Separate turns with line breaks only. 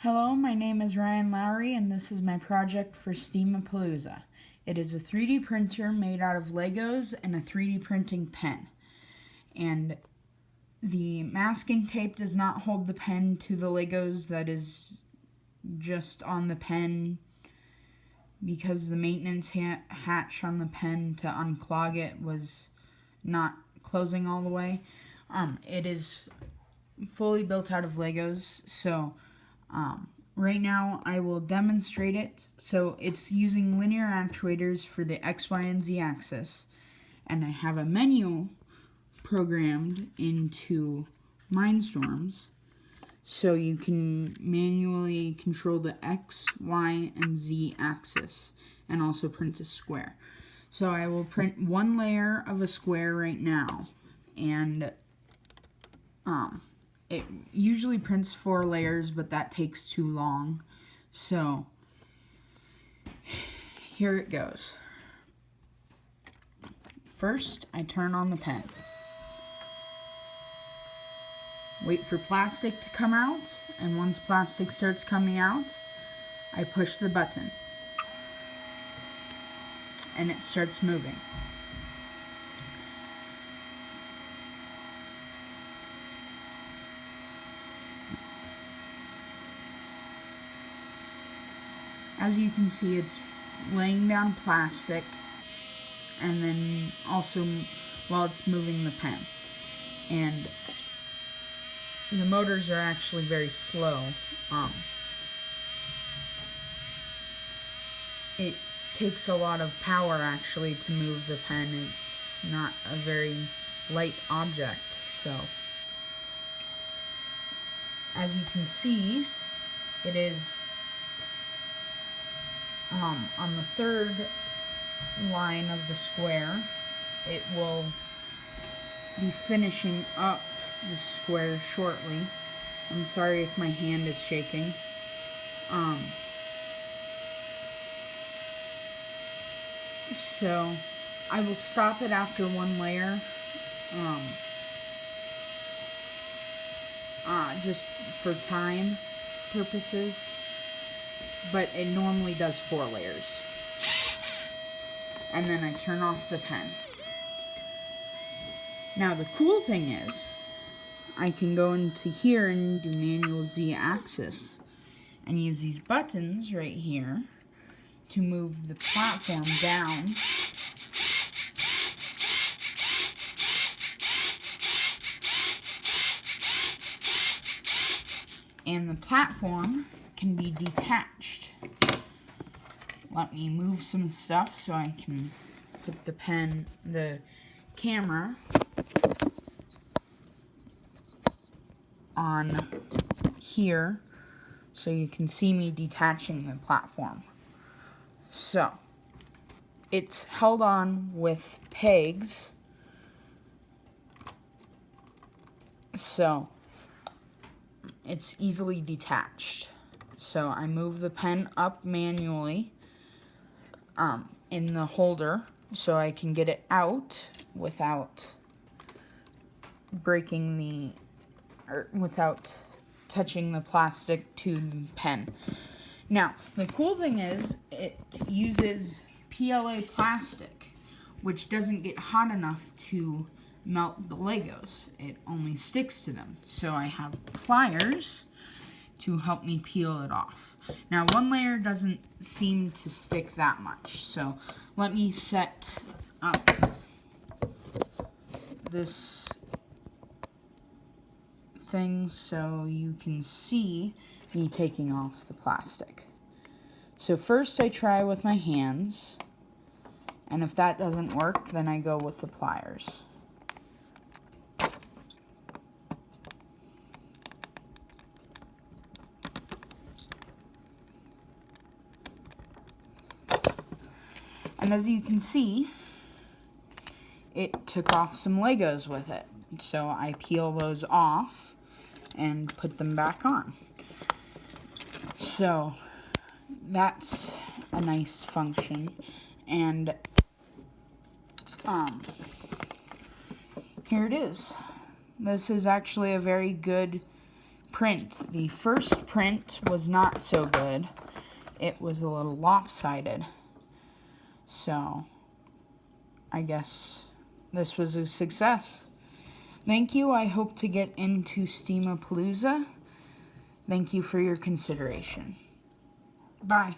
Hello, my name is Ryan Lowry, and this is my project for Steamapalooza. It is a 3D printer made out of Legos and a 3D printing pen. And the masking tape does not hold the pen to the Legos that is just on the pen because the maintenance hatch on the pen to unclog it was not closing all the way. It is fully built out of Legos, so right now I will demonstrate it. So it's using linear actuators for the X, Y, and Z axis, and I have a menu programmed into Mindstorms so you can manually control the X, Y, and Z axis and also print a square. So I will print one layer of a square right now, and it usually prints 4 layers, but that takes too long. So here it goes. First, I turn on the pen. Wait for plastic to come out, and once plastic starts coming out, I push the button, and it starts moving. As you can see, it's laying down plastic, and then also while it's moving the pen. And the motors are actually very slow. It takes a lot of power actually to move the pen. It's not a very light object. So as you can see, it is on the third line of the square. It will be finishing up the square shortly. I'm sorry if my hand is shaking. So I will stop it after one layer, just for time purposes, but it normally does 4 layers. And then I turn off the pen. Now the cool thing is, I can go into here and do manual Z axis and use these buttons right here to move the platform down. And the platform can be detached. Let me move some stuff so I can put the camera on here so you can see me detaching the platform. So it's held on with pegs, so it's easily detached. So I move the pen up manually in the holder so I can get it out without breaking without touching the plastic to the pen. Now, the cool thing is it uses PLA plastic, which doesn't get hot enough to melt the Legos. It only sticks to them. So I have pliers to help me peel it off. Now, one layer doesn't seem to stick that much, so let me set up this thing so you can see me taking off the plastic. So first I try with my hands, and if that doesn't work, then I go with the pliers. And as you can see, it took off some Legos with it. So I peel those off and put them back on. So that's a nice function. And here it is. This is actually a very good print. The first print was not so good. It was a little lopsided. So, I guess this was a success. Thank you. I hope to get into Steamapalooza. Thank you for your consideration. Bye.